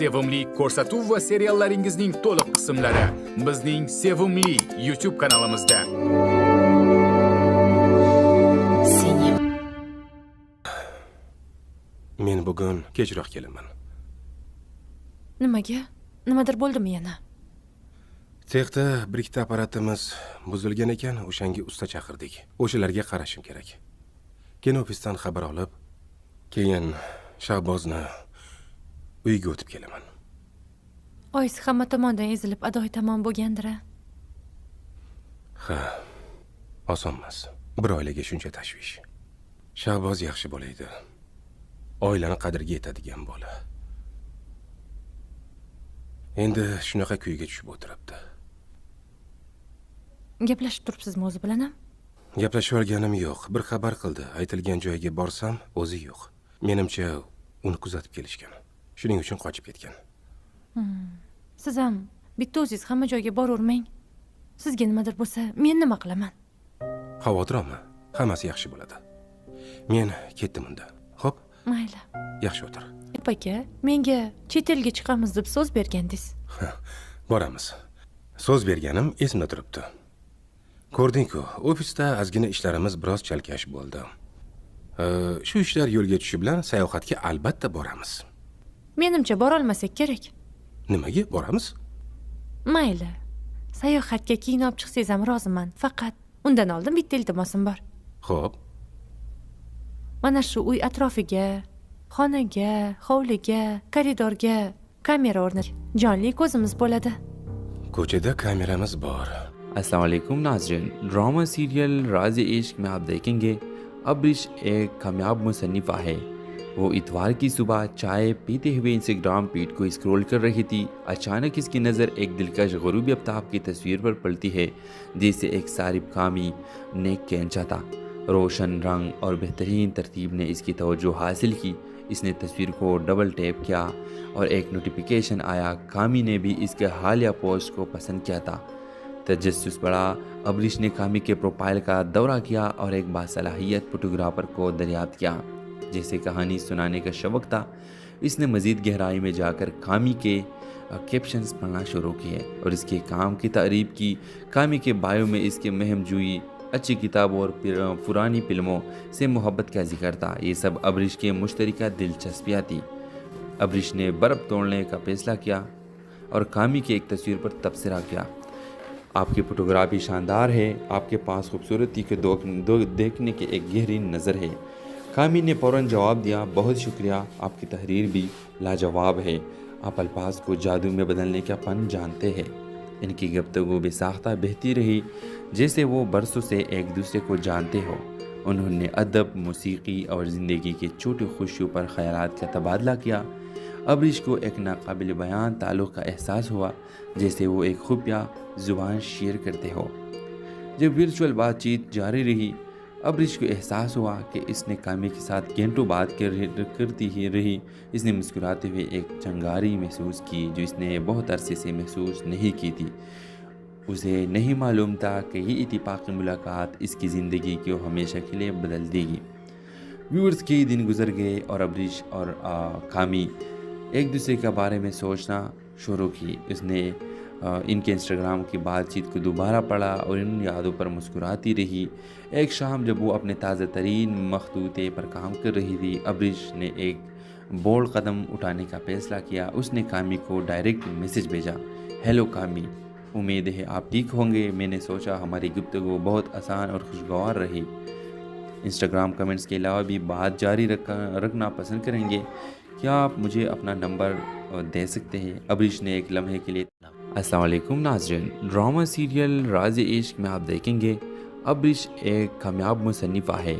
sevimli ko'rsatuv va seriallaringizning to'liq qismlari bizning sevimli YouTube kanalimizda. Men bugun kechroq kelaman. Nimaga? Nimadir bo'ldimi yana? Texda bir ikkita apparatimiz buzilgan ekan, o'shanga usta chaqirdik. O'shalarga qarashim kerak. Keyin ofisdan xabar olib, keyin Shahbozni uyiga o'tib kelaman. Oyisi hamma tomondan ezilib adoy tamom bo'lgandir. Ha, oson emas. Bir oilaga shuncha tashvish. Shahboz yaxshi bo'laydi. Oilani qadriga yetadigan bola. Endi shunaqa kuyga tushib o'tiribdi. Gaplashib turibsizmi o'zi bilan ham? Gaplashib olganim yo'q. Bir xabar qildi. Aytilgan joyga borsam, o'zi yo'q. Menimcha, uni kuzatib kelishgan. Shuning uchun qochib ketgan. Siz ham bitta o'zingiz hamma joyga boravermang. Sizga nimadir bo'lsa, men nima qilaman? Xavotir olma. Hammasi yaxshi bo'ladi. Men ketdim unda. Xo'p? Mayli. Yaxshi o'tir. Aka, menga chet elga chiqamiz deb so'z bergandingiz. Boramiz. So'z berganim esimda turibdi. Ko'rding-ku, ofisda ozgina ishlarimiz biroz chalkash bo'ldi. Shu ishlar yo'lga tushishi bilan sayohatga albatta boramiz. Menimcha bora olmasak kerak. Nimaga boramiz? Mayli. Sayohatga keyin olib chiqsangiz ham roziman. Faqat undan oldin bitta iltimosim bor. Xo'p. Mana shu uy atrofiga, xonaga, hovliga, koridorga kamera o'rnating. Jonli ko'zimiz bo'ladi. Ko'chada kameramiz bor. अस्सलाम वालेकुम नाज़रीन। Drama serial राज़े इश्क में आप देखेंगे अब्रिश एक कामयाब मुसन्निफ़ा है। वो इतवार की सुबह चाय पीते हुए इंस्टाग्राम फीड को स्क्रॉल कर रही थी। अचानक इसकी नज़र एक दिलकश ग़ुरूबी आफ्ताब की तस्वीर पर पड़ती है जिसे एक सारिब कामी ने खींचा था। रोशन रंग और बेहतरीन तरतीब ने इसकी तवज्जो हासिल की। इसने तस्वीर को डबल टैप किया और एक नोटिफिकेशन आया। कामी ने भी इसके हालिया पोस्ट को पसंद किया था। तजस्सुस बढ़ा। अब्रिश ने कामी के प्रोफाइल का दौरा किया और एक बासलाहियत फोटोग्राफर को दरियाफ्त किया जिसे कहानी सुनाने का शौक़ था। इसने मज़ीद गहराई में जाकर कामी के कैप्शंस पढ़ना शुरू किए और इसके काम की तारीफ़ की। कामी के बायो में इसके महमजूई, अच्छी किताबों और पुरानी फिल्मों से मोहब्बत का जिक्र था। ये सब अब्रिश के मुश्तरका दिलचस्पियाँ थी। अब्रिश ने बर्फ़ तोड़ने का फैसला किया और कामी की एक तस्वीर पर तबसरा किया। आपकी फ़ोटोग्राफी शानदार है। आपके पास खूबसूरती के देखने की एक गहरी नज़र है। कामी ने फ़ौरन जवाब दिया, बहुत शुक्रिया, आपकी तहरीर भी लाजवाब है। आप अल्फाज को जादू में बदलने का फ़न जानते हैं। इनकी गुफ्तगू बेसाख्ता बहती रही जैसे वो बरसों से एक दूसरे को जानते हो। उन्होंने अदब, मौसीकी और ज़िंदगी की छोटी खुशियों पर ख़यालात का तबादला किया। अब्रिश को एक नाकाबिल बयान ताल्लुक़ का एहसास हुआ जैसे वो एक खुफिया ज़ुबान शेयर करते हो। जब वर्चुअल बातचीत जारी रही, अब्रिश को एहसास हुआ कि इसने कामी के साथ घंटों बात करती ही रही। इसने मुस्कुराते हुए एक चंगारी महसूस की जो इसने बहुत अरसे से महसूस नहीं की थी। उसे नहीं मालूम था कि ये इत्तेफाकी मुलाकात इसकी ज़िंदगी को हमेशा के लिए बदल देगी। व्यूअर्स कई दिन गुजर गए और अब्रिश और कामी एक दूसरे के बारे में सोचना शुरू की। उसने इनके इंस्टाग्राम की बातचीत को दोबारा पढ़ा और इन यादों पर मुस्कुराती रही। एक शाम जब वो अपने ताज़ा तरीन मखतूते पर काम कर रही थी, अब्रिश ने एक बोल्ड कदम उठाने का फैसला किया। उसने कामी को डायरेक्ट मैसेज भेजा, हेलो कामी, उम्मीद है आप ठीक होंगे। मैंने सोचा हमारी गुफ्तगू बहुत आसान और खुशगवार रही। इंस्टाग्राम कमेंट्स के अलावा भी बात जारी रखना पसंद करेंगे। क्या आप मुझे अपना नंबर दे सकते हैं? अब्रिश ने एक लम्हे के लिए अस्सलाम वालेकुम नाज़रीन। ड्रामा सीरियल राज़े इश्क में आप देखेंगे अब्रिश एक कामयाब मुसन्निफ़ा है।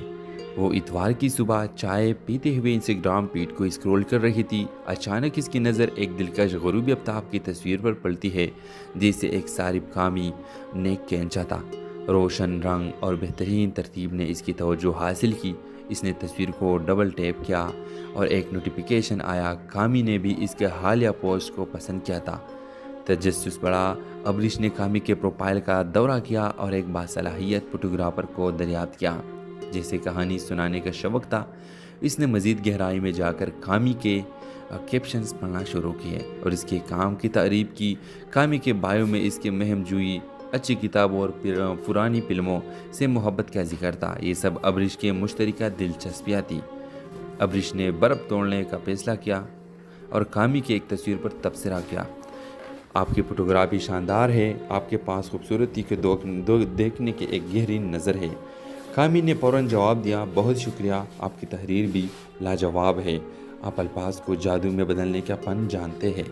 वो इतवार की सुबह चाय पीते हुए इंस्टाग्राम फीड को स्क्रॉल कर रही थी। अचानक इसकी नज़र एक दिलकश ग़ुरूबी आफ्ताब की तस्वीर पर पड़ती है जिसे एक सारिब कामी ने खींचा था। रोशन रंग और बेहतरीन तरतीब ने इसकी तवज्जो हासिल की। इसने तस्वीर को डबल टैप किया और एक नोटिफिकेशन आया। कामी ने भी इसके हालिया पोस्ट को पसंद किया था। तजस्सुस बढ़ा। अब्रिश ने कामी के प्रोफाइल का दौरा किया और एक बासलाहियत फोटोग्राफर को दरियाफ्त किया जिसे कहानी सुनाने का शौक़ था। इसने मज़ीद गहराई में जाकर कामी के कैप्शंस पढ़ना शुरू किए और इसके काम की तारीफ की। कामी के बायो में इसके महम जुई, अच्छी किताबों और पुरानी फिल्मों से मोहब्बत का जिक्र था। ये सब अब्रिश के मुश्तरका दिलचस्पियाँ थी। अब्रिश ने बर्फ़ तोड़ने का फैसला किया और कामी की एक तस्वीर पर तबसरा किया। आपकी फोटोग्राफी शानदार है, आपके पास खूबसूरती के देखने के एक गहरी नज़र है। कामी ने फ़ौरन जवाब दिया, बहुत शुक्रिया, आपकी तहरीर भी लाजवाब है, आप अल्फाज को जादू में बदलने का फ़न जानते हैं।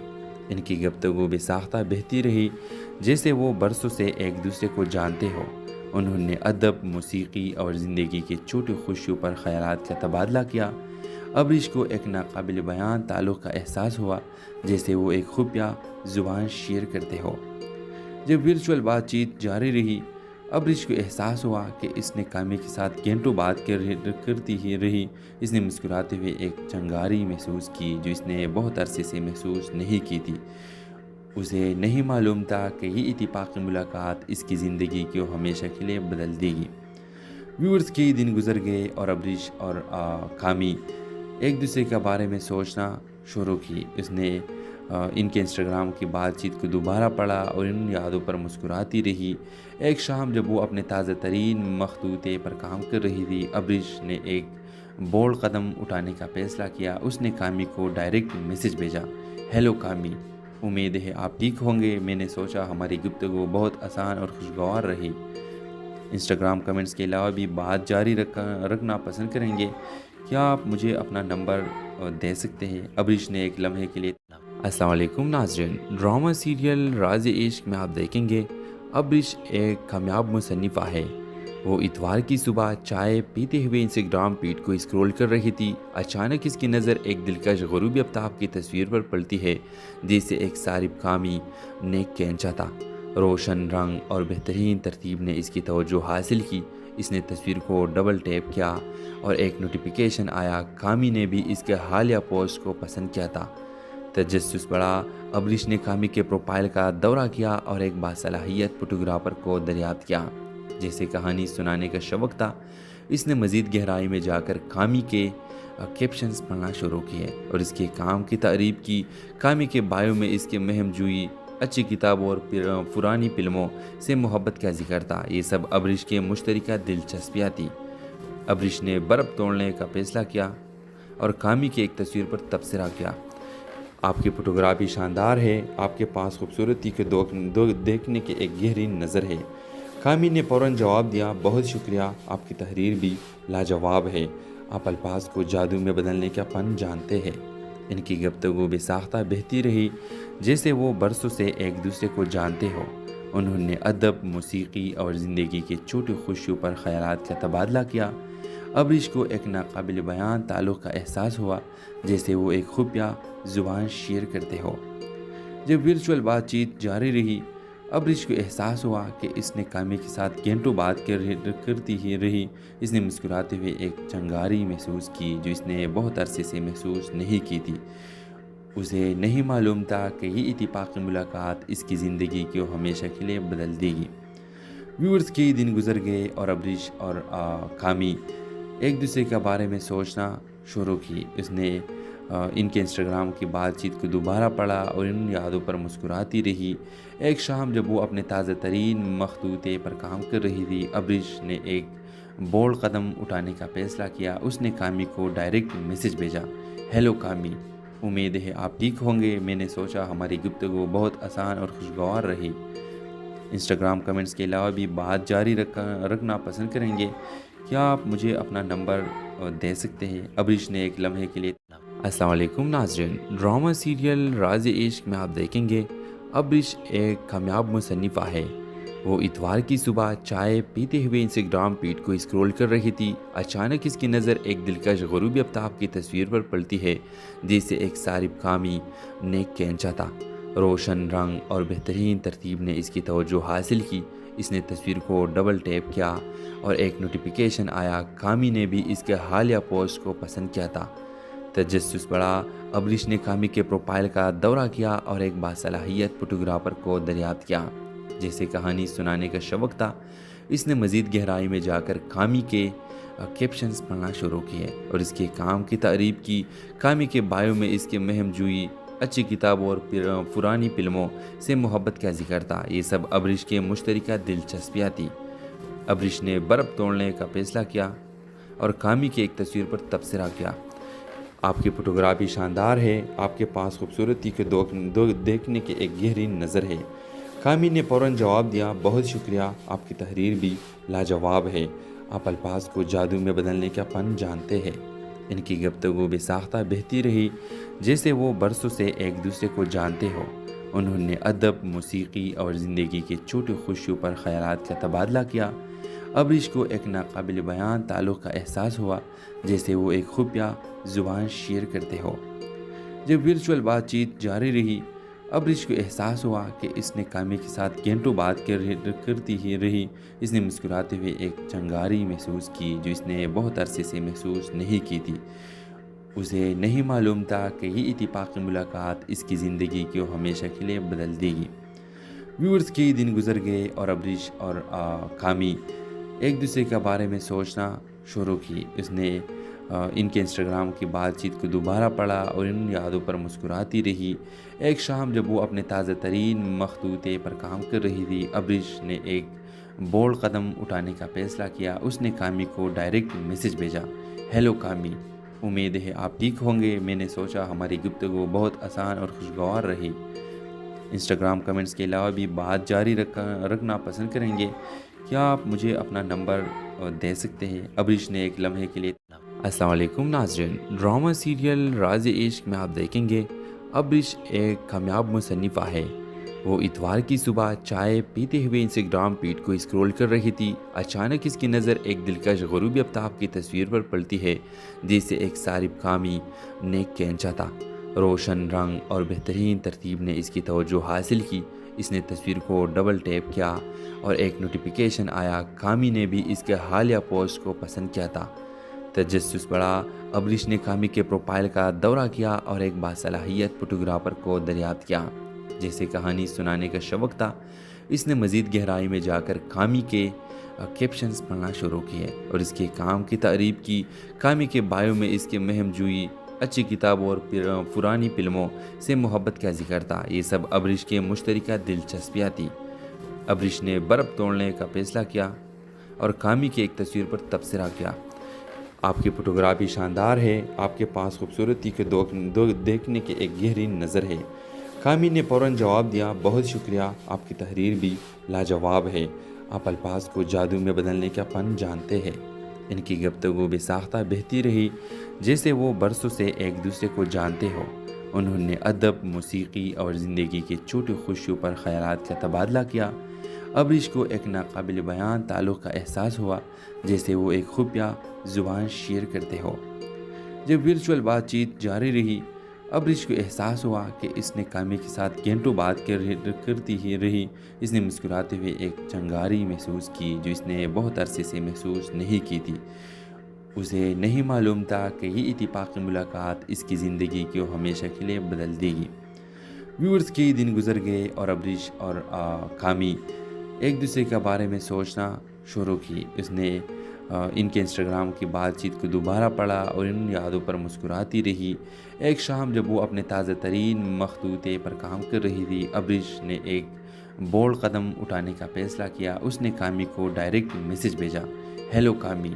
इनकी गुफ्तगू बेसाख्ता बहती रही जैसे वो बरसों से एक दूसरे को जानते हो। उन्होंने अदब, मौसीकी और ज़िंदगी की छोटी खुशियों पर ख़यालात का तबादला किया। अब्रिश को एक नाकाबिल बयान ताल्लुक़ का एहसास हुआ, जैसे वो एक खुफिया ज़ुबान शेयर करते हो। जब वर्चुअल बातचीत जारी रही, अब्रिश को एहसास हुआ कि इसने कामी के साथ घंटों बात करती ही रही। इसने मुस्कुराते हुए एक चंगारी महसूस की जो इसने बहुत अरसे से महसूस नहीं की थी। उसे नहीं मालूम था कि ये इत्तेफाक़ी मुलाकात इसकी ज़िंदगी को हमेशा के लिए बदल देगी। व्यूअर्स, कई दिन गुजर गए और अब्रिश और कामी एक दूसरे के बारे में सोचना शुरू की। उसने इनके इंस्टाग्राम की बातचीत को दोबारा पढ़ा और इन यादों पर मुस्कुराती रही। एक शाम जब वो अपने ताज़ा तरीन मखतूते पर काम कर रही थी, अब्रिश ने एक बोल्ड कदम उठाने का फैसला किया। उसने कामी को डायरेक्ट मैसेज भेजा, हेलो कामी, उम्मीद है आप ठीक होंगे। मैंने सोचा हमारी गुफ्तगू बहुत आसान और खुशगवार रही। इंस्टाग्राम कमेंट्स के अलावा भी बात जारी रखना पसंद करेंगे। क्या आप मुझे अपना नंबर दे सकते हैं? अब्रिश ने एक लम्हे के लिए। अस्सलाम वालेकुम नाज़रीन, ड्रामा सीरियल राज़-ए-इश्क में आप देखेंगे अब्रिश एक कामयाब मुसन्निफ़ा है। वो इतवार की सुबह चाय पीते हुए इंस्टाग्राम फीड को स्क्रॉल कर रही थी। अचानक इसकी नज़र एक दिलकश ग़ुरूबी आफ्ताब की तस्वीर पर पड़ती है, जिसे एक सारिब कामी ने खींचा था। रोशन रंग और बेहतरीन तरतीब ने इसकी तवज्जो हासिल की। इसने तस्वीर को डबल टैप किया और एक नोटिफिकेशन आया। कामी ने भी इसके हालिया पोस्ट को पसंद किया था। तजस्सुस बढ़ा। अब्रिश ने कामी के प्रोफाइल का दौरा किया और एक बासलाहियत फोटोग्राफर को दरियाफ्त किया, जैसे कहानी सुनाने का शौक़ था। इसने मज़ीद गहराई में जाकर कामी के कैप्शंस पढ़ना शुरू किए और इसके काम की तारीफ की। कामी के बायो में इसके महम जुई, अच्छी किताबों और पुरानी फिल्मों से मोहब्बत का जिक्र था। ये सब अब्रिश के मुश्तरका दिलचस्पियाँ थी। अब्रिश ने बर्फ़ तोड़ने का फैसला किया और कामी की एक तस्वीर पर तबसरा किया। आपकी फोटोग्राफी शानदार है, आपके पास खूबसूरती के देखने के एक गहरी नज़र है। कामी ने फ़ौरन जवाब दिया, बहुत शुक्रिया, आपकी तहरीर भी लाजवाब है, आप अल्फाज को जादू में बदलने का फ़न जानते हैं। इनकी गुफ्तगू बेसाख्ता बहती रही जैसे वो बरसों से एक दूसरे को जानते हो। उन्होंने अदब, मौसीकी और ज़िंदगी की छोटी खुशियों पर ख़यालात का तबादला किया। अब्रिश को एक नाकाबिल बयान ताल्लुक़ का एहसास हुआ, जैसे वो एक खुफिया ज़ुबान शेयर करते हो। जब वर्चुअल बातचीत जारी रही, अब्रिश को एहसास हुआ कि इसने कामी के साथ घंटों बात करती ही रही। इसने मुस्कुराते हुए एक चंगारी महसूस की जो इसने बहुत अरसे से महसूस नहीं की थी। उसे नहीं मालूम था कि ये इत्तेफाक़ी मुलाकात इसकी ज़िंदगी को हमेशा के लिए बदल देगी। व्यूअर्स, कई दिन गुजर गए और अब्रिश और कामी एक दूसरे के बारे में सोचना शुरू की। उसने इनके इंस्टाग्राम की बातचीत को दोबारा पढ़ा और इन यादों पर मुस्कुराती रही। एक शाम जब वो अपने ताज़ा तरीन मखतूते पर काम कर रही थी, अब्रिश ने एक बोल्ड कदम उठाने का फैसला किया। उसने कामी को डायरेक्ट मैसेज भेजा, हेलो कामी, उम्मीद है आप ठीक होंगे। मैंने सोचा हमारी गुफ्तगू बहुत आसान और खुशगवार रही। इंस्टाग्राम कमेंट्स के अलावा भी बात जारी रखना पसंद करेंगे। क्या आप मुझे अपना नंबर दे सकते हैं? अब्रिश ने एक लम्हे के लिए। अस्सलाम वालेकुम नाज़रीन, ड्रामा सीरियल राज़-ए-इश्क में आप देखेंगे अब्रिश एक कामयाब मुसन्निफ़ा है। वो इतवार की सुबह चाय पीते हुए इंस्टाग्राम फीड को स्क्रॉल कर रही थी। अचानक इसकी नज़र एक दिलकश ग़ुरूबी आफ्ताब की तस्वीर पर पड़ती है, जिसे एक सारिब कामी ने खींचा था। रोशन रंग और बेहतरीन तरतीब ने इसकी तवज्जो हासिल की। इसने तस्वीर को डबल टैप किया और एक नोटिफिकेशन आया। कामी ने भी इसके हालिया पोस्ट को पसंद किया था। तजस्सुस बढ़ा। अब्रिश ने कामी के प्रोफाइल का दौरा किया और एक बासलाहियत फोटोग्राफर को दरियाफ्त किया, जैसे कहानी सुनाने का शौक़ था। इसने मज़ीद गहराई में जाकर कामी के कैप्शंस पढ़ना शुरू किए और इसके काम की तारीफ की। कामी के बायो में इसके महम जुई, अच्छी किताबों और पुरानी फिल्मों से मोहब्बत का जिक्र था। ये सब अब्रिश के मुश्तरका दिलचस्पियाँ थी। अब्रिश ने बर्फ़ तोड़ने का फैसला किया और कामी की एक तस्वीर पर तबसरा किया। आपकी फोटोग्राफी शानदार है, आपके पास खूबसूरती के देखने की एक गहरी नज़र है। कामी ने फ़ौरन जवाब दिया, बहुत शुक्रिया, आपकी तहरीर भी लाजवाब है, आप अल्फाज को जादू में बदलने का फ़न जानते हैं। इनकी गुफ्तगू बेसाख्ता बहती रही जैसे वो बरसों से एक दूसरे को जानते हो। उन्होंने अदब, मौसीकी और ज़िंदगी के छोटे खुशियों पर ख़यालात का तबादला किया। अब्रिश को एक नाकाबिल बयान ताल्लुक़ का एहसास हुआ, जैसे वो एक खुफिया ज़ुबान शेयर करते हो। जब वर्चुअल बातचीत जारी रही, अब्रिश को एहसास हुआ कि इसने कामी के साथ घंटों बात करती ही रही। इसने मुस्कुराते हुए एक चंगारी महसूस की जो इसने बहुत अरसे से महसूस नहीं की थी। उसे नहीं मालूम था कि ये इत्तेफाक़ी मुलाकात इसकी ज़िंदगी को हमेशा के लिए बदल देगी। व्यूअर्स, कई दिन गुजर गए और अब्रिश और कामी एक दूसरे के बारे में सोचना शुरू की। उसने इनके इंस्टाग्राम की बातचीत को दोबारा पढ़ा और इन यादों पर मुस्कुराती रही। एक शाम जब वो अपने ताज़ा तरीन मखतूते पर काम कर रही थी, अब्रिश ने एक बोल्ड कदम उठाने का फैसला किया। उसने कामी को डायरेक्ट मैसेज भेजा, हेलो कामी, उम्मीद है आप ठीक होंगे। मैंने सोचा हमारी गुफ्तगू बहुत आसान और खुशगवार रही। इंस्टाग्राम कमेंट्स के अलावा भी बात जारी रखना पसंद करेंगे। क्या आप मुझे अपना नंबर दे सकते हैं? अब्रिश ने एक लम्हे के लिए अस्सलाम वालेकुम नाज़रीन, ड्रामा सीरियल राज़-ए-इश्क में आप देखेंगे अब्रिश एक कामयाब मुसन्निफ़ा है। वो इतवार की सुबह चाय पीते हुए इंस्टाग्राम फीड को स्क्रॉल कर रही थी। अचानक इसकी नज़र एक दिलकश ग़ुरूबी आफ्ताब की तस्वीर पर पड़ती है, जिसे एक सारिब कामी ने खींचा था। रोशन रंग और बेहतरीन तरतीब ने इसकी तवज्जो हासिल की। इसने तस्वीर को डबल टैप किया और एक नोटिफिकेशन आया। कामी ने भी इसके हालिया पोस्ट को पसंद किया था। तजस्सुस बढ़ा। अब्रिश ने कामी के प्रोफाइल का दौरा किया और एक बासलाहियत फोटोग्राफर को दरियाफ्त किया, जैसे कहानी सुनाने का शौक़ था। इसने मज़ीद गहराई में जाकर कामी के कैप्शंस पढ़ना शुरू किए और इसके काम की तारीफ की। कामी के बायो में इसके महम जुई, अच्छी किताबों और पुरानी फिल्मों से मोहब्बत का जिक्र था। ये सब अब्रिश के मुश्तरका दिलचस्पियाँ थी। अब्रिश ने बर्फ़ तोड़ने का फैसला किया और कामी की एक तस्वीर पर तबसरा किया। आपकी फोटोग्राफी शानदार है, आपके पास खूबसूरती के देखने की एक गहरी नज़र है। कामी ने फ़ौरन जवाब दिया, बहुत शुक्रिया, आपकी तहरीर भी लाजवाब है, आप अल्फाज को जादू में बदलने का फ़न जानते हैं। इनकी गुफ्तगू बेसाख्ता बहती रही जैसे वो बरसों से एक दूसरे को जानते हो। उन्होंने अदब, मौसीकी और ज़िंदगी के छोटी खुशियों पर ख़यालात का तबादला किया। अब्रिश को एक नाकाबिल बयान ताल्लुक़ का एहसास हुआ, जैसे वो एक खुफिया ज़ुबान शेयर करते हो। जब वर्चुअल बातचीत जारी रही, अब्रिश को एहसास हुआ कि इसने कामी के साथ घंटों बात करती ही रही। इसने मुस्कुराते हुए एक चंगारी महसूस की जो इसने बहुत अरसे से महसूस नहीं की थी। उसे नहीं मालूम था कि ये इत्तेफाक़ी मुलाकात इसकी ज़िंदगी को हमेशा के लिए बदल देगी। व्यूअर्स, कई दिन गुजर गए और अब्रिश और कामी एक दूसरे के बारे में सोचना शुरू की। उसने इनके इंस्टाग्राम की बातचीत को दोबारा पढ़ा और इन यादों पर मुस्कुराती रही। एक शाम जब वो अपने ताज़ा तरीन मखतूते पर काम कर रही थी, अब्रिश ने एक बोल्ड कदम उठाने का फैसला किया। उसने कामी को डायरेक्ट मैसेज भेजा, हेलो कामी,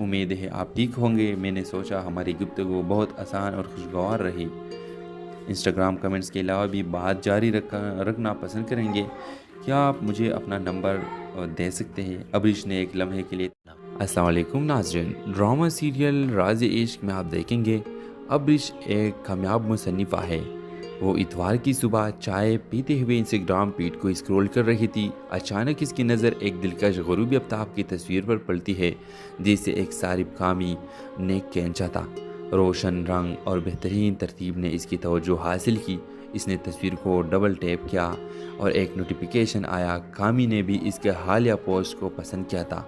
उम्मीद है आप ठीक होंगे। मैंने सोचा हमारी गुफ्तगू बहुत आसान और खुशगवार रही। इंस्टाग्राम कमेंट्स के अलावा भी बात जारी रखना पसंद करेंगे। क्या आप मुझे अपना नंबर दे सकते हैं? अब्रिश ने एक लम्हे के लिए अस्सलाम वालेकुम नाज़रीन, ड्रामा सीरियल राज़-ए-इश्क में आप देखेंगे अब्रिश एक कामयाब मुसन्निफ़ा है। वो इतवार की सुबह चाय पीते हुए इंस्टाग्राम फीड को स्क्रॉल कर रही थी। अचानक इसकी नज़र एक दिलकश ग़ुरूबी आफ्ताब की तस्वीर पर पड़ती है, जिसे एक सारिब कामी ने खींचा था। रोशन रंग और बेहतरीन तरतीब ने इसकी तवज्जो हासिल की। इसने तस्वीर को डबल टैप किया और एक नोटिफिकेशन आया। कामी ने भी इसके हालिया पोस्ट को पसंद किया था।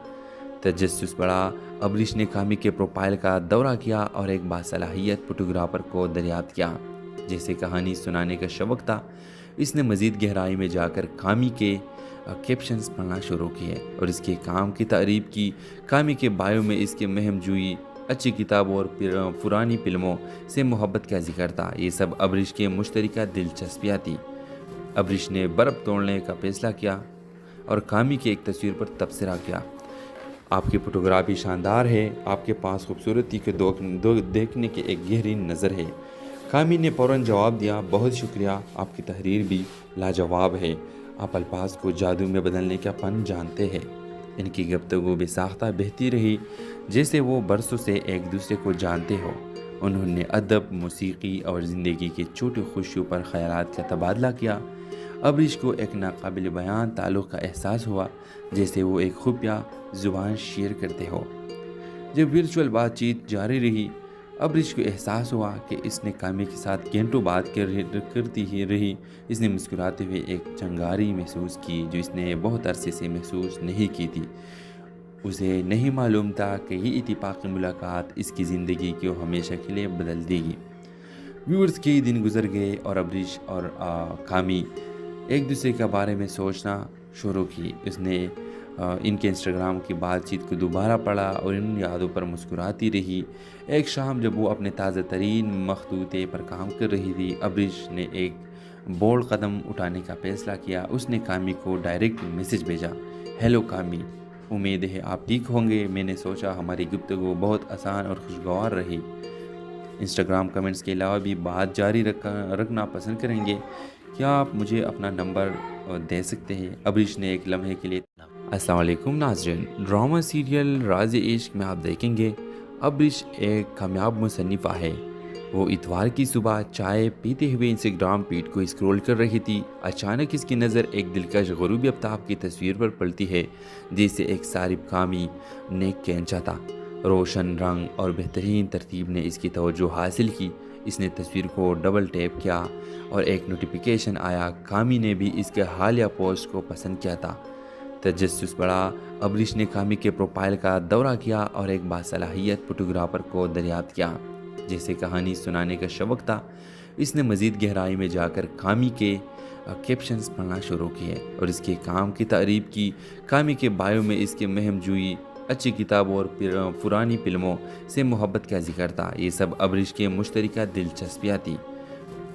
तजस्सुस बढ़ा। अब्रिश ने कामी के प्रोफाइल का दौरा किया और एक बासलाहियत फोटोग्राफर को दरियाफ्त किया, जैसे कहानी सुनाने का शौक़ था। इसने मज़ीद गहराई में जाकर कामी के कैप्शंस पढ़ना शुरू किए और इसके काम की तारीफ की। कामी के बायो में इसके महम जुई, अच्छी किताबों और पुरानी फिल्मों से मोहब्बत का जिक्र था। ये सब अब्रिश के मुश्तरका दिलचस्पियाँ थी। अब्रिश ने बर्फ़ तोड़ने का फैसला किया और कामी की एक तस्वीर पर तबसरा किया। आपकी फोटोग्राफी शानदार है, आपके पास खूबसूरती के देखने की एक गहरी नज़र है। कामी ने फ़ौरन जवाब दिया, बहुत शुक्रिया, आपकी तहरीर भी लाजवाब है, आप अल्फाज को जादू में बदलने का फ़न जानते हैं। इनकी गुफ्तगू बेसाख्ता बहती रही जैसे वो बरसों से एक दूसरे को जानते हो। उन्होंने अदब, मौसीकी और ज़िंदगी के छोटे खुशियों पर ख़यालात का तबादला किया। अब्रिश को एक नाकाबिल बयान ताल्लुक़ का एहसास हुआ, जैसे वो एक खुफिया ज़ुबान शेयर करते हो। जब वर्चुअल बातचीत जारी रही, अब्रिश को एहसास हुआ कि इसने कामी के साथ घंटों बात करती ही रही। इसने मुस्कुराते हुए एक चंगारी महसूस की जो इसने बहुत अरसे से महसूस नहीं की थी। उसे नहीं मालूम था कि ये इत्तेफाक़ी मुलाकात इसकी ज़िंदगी को हमेशा के लिए बदल देगी। व्यूअर्स, कई दिन गुजर गए और अब्रिश और कामी एक दूसरे के बारे में सोचना शुरू की। उसने इनके इंस्टाग्राम की बातचीत को दोबारा पढ़ा और इन यादों पर मुस्कुराती रही। एक शाम जब वो अपने ताज़ा तरीन मखतूते पर काम कर रही थी, अब्रिश ने एक बोल्ड कदम उठाने का फैसला किया। उसने कामी को डायरेक्ट मैसेज भेजा, हेलो कामी, उम्मीद है आप ठीक होंगे। मैंने सोचा हमारी गुफ्तगू बहुत आसान और खुशगवार रही। इंस्टाग्राम कमेंट्स के अलावा भी बात जारी रखना पसंद करेंगे। क्या आप मुझे अपना नंबर दे सकते हैं? अब्रिश ने एक लम्हे के लिए अस्सलाम वालेकुम नाज़रीन, ड्रामा सीरियल राज़-ए-इश्क में आप देखेंगे अब्रिश एक कामयाब मुसन्निफ़ा है। वो इतवार की सुबह चाय पीते हुए इंस्टाग्राम फीड को स्क्रॉल कर रही थी। अचानक इसकी नज़र एक दिलकश ग़ुरूबी आफ्ताब की तस्वीर पर पड़ती है, जिसे एक सारिब कामी ने खींचा था। रोशन रंग और बेहतरीन तरतीब ने इसकी तवज्जो हासिल की। इसने तस्वीर को डबल टैप किया और एक नोटिफिकेशन आया। कामी ने भी इसके हालिया पोस्ट को पसंद किया था। तजस्सुस बढ़ा। अब्रिश ने कामी के प्रोफाइल का दौरा किया और एक बासलाहियत फोटोग्राफर को दरियाफ्त किया, जैसे कहानी सुनाने का शौक़ था। इसने मज़ीद गहराई में जाकर कामी के कैप्शंस पढ़ना शुरू किए और इसके काम की तारीफ की। कामी के बायो में इसके महम जुई, अच्छी किताबों और पुरानी फिल्मों से मोहब्बत का जिक्र था। ये सब अब्रिश के मुश्तरका दिलचस्पियाँ थी।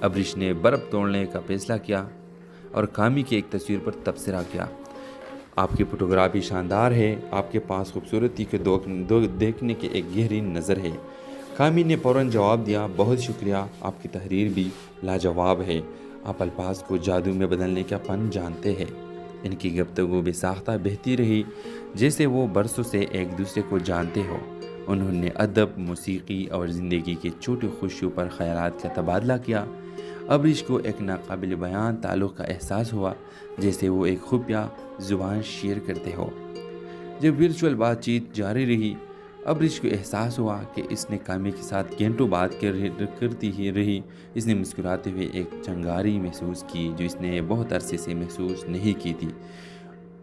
अब्रिश ने बर्फ़ तोड़ने का फैसला किया और कामी की एक तस्वीर पर तबसरा किया। आपकी फोटोग्राफी शानदार है, आपके पास खूबसूरती के देखने की एक गहरी नज़र है। कामी ने फ़ौरन जवाब दिया, बहुत शुक्रिया, आपकी तहरीर भी लाजवाब है, आप अल्फाज को जादू में बदलने का फ़न जानते हैं। इनकी गुफ्तगू बेसाख्ता बहती रही जैसे वो बरसों से एक दूसरे को जानते हो। उन्होंने अदब, मौसीकी और ज़िंदगी के छोटी खुशियों पर ख़यालात का तबादला किया। अब्रिश को एक नाकाबिल बयान ताल्लुक़ का एहसास हुआ, जैसे वो एक खुफिया ज़ुबान शेयर करते हो। जब वर्चुअल बातचीत जारी रही, अब्रिश को एहसास हुआ कि इसने कामी के साथ घंटों बात करती ही रही। इसने मुस्कुराते हुए एक चंगारी महसूस की जो इसने बहुत अरसे से महसूस नहीं की थी।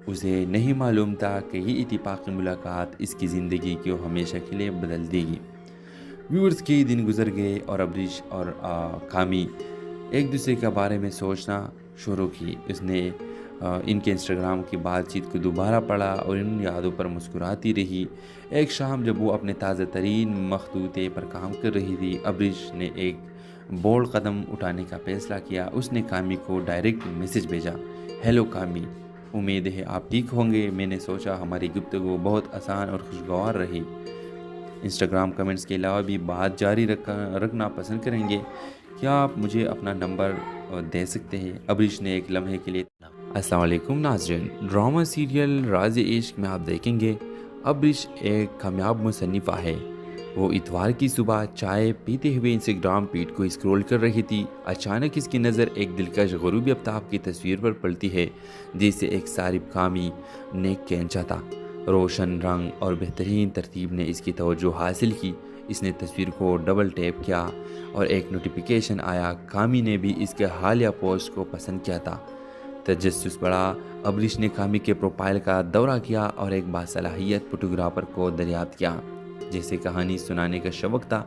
उसे नहीं मालूम था कि ये इत्तेफाक़ी मुलाकात इसकी ज़िंदगी को हमेशा के लिए बदल देगी। व्यूअर्स, कई दिन गुजर गए और अब्रिश और कामी एक दूसरे के बारे में सोचना शुरू की। उसने इनके इंस्टाग्राम की बातचीत को दोबारा पढ़ा और इन यादों पर मुस्कुराती रही। एक शाम जब वो अपने ताज़ा तरीन मखतूते पर काम कर रही थी, अब्रिश ने एक बोल्ड कदम उठाने का फैसला किया। उसने कामी को डायरेक्ट मैसेज भेजा, हेलो कामी, उम्मीद है आप ठीक होंगे। मैंने सोचा हमारी गुफ्तगू बहुत आसान और खुशगवार रही। इंस्टाग्राम कमेंट्स के अलावा भी बात जारी रखना पसंद करेंगे। क्या आप मुझे अपना नंबर दे सकते हैं? अब्रिश ने एक लम्हे के लिए अस्सलाम वालेकुम नाज़रीन, ड्रामा सीरियल राज़-ए-इश्क में आप देखेंगे अब्रिश एक कामयाब मुसन्निफ़ा है। वो इतवार की सुबह चाय पीते हुए इंस्टाग्राम फीड को स्क्रॉल कर रही थी। अचानक इसकी नज़र एक दिलकश ग़ुरूबी आफ्ताब की तस्वीर पर पड़ती है, जिसे एक सारिब कामी ने खींचा था। रोशन रंग और बेहतरीन तरतीब ने इसकी तवज्जो हासिल की। इसने तस्वीर को डबल टैप किया और एक नोटिफिकेशन आया। कामी ने भी इसके हालिया पोस्ट को पसंद किया था। तजस्सुस बढ़ा। अब्रिश ने कामी के प्रोफाइल का दौरा किया और एक बासलाहियत फोटोग्राफर को दरियाफ्त किया, जैसे कहानी सुनाने का शौक़ था।